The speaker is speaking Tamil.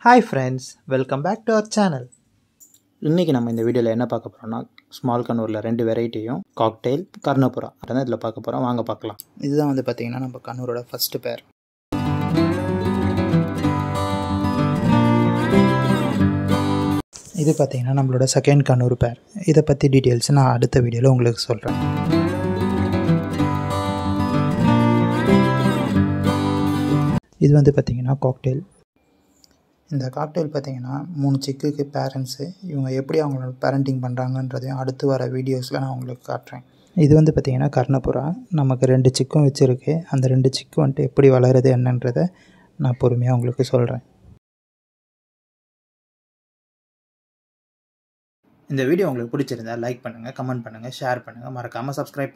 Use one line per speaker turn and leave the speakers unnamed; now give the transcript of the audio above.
Hi friends, welcome back to our channel.
இன்றைக்கி நம்ம இந்த வீடியோவில் என்ன பார்க்க போகிறோம்னா ஸ்மால் கண்ணூரில் 2 வெரைட்டியும் காக்டெயில் கர்ணப்புறா அதான் இதில் பார்க்க போகிறோம். வாங்க பார்க்கலாம்.
இதுதான் வந்து பார்த்திங்கன்னா நம்ம கண்ணூரோட ஃபஸ்ட்டு பேர். இது பார்த்திங்கன்னா நம்மளோட செகண்ட் கண்ணூர் பேர். இதை பற்றி டீட்டெயில்ஸ் நான் அடுத்த வீடியோவில் உங்களுக்கு சொல்கிறேன். இது வந்து பார்த்திங்கன்னா காக்டெயில். இந்த காக்டெயில் பார்த்திங்கன்னா 3 சிக்குக்கு பேரண்ட்ஸு. இவங்க எப்படி அவங்களோட பேரண்டிங் பண்ணுறாங்கன்றதையும் அடுத்து வர வீடியோஸில் நான் உங்களுக்கு காட்டுறேன். இது வந்து பார்த்திங்கன்னா கர்ணப்புறா. நமக்கு 2 சிக்கும் வச்சுருக்கு. அந்த 2 சிக்கு வந்துட்டு எப்படி வளருது என்னன்றதை நான் பொறுமையாக உங்களுக்கு சொல்கிறேன்.
இந்த வீடியோ உங்களுக்கு பிடிச்சிருந்தா லைக் பண்ணுங்கள், கமெண்ட் பண்ணுங்கள், ஷேர் பண்ணுங்கள், மறக்காமல் சப்ஸ்கிரைப்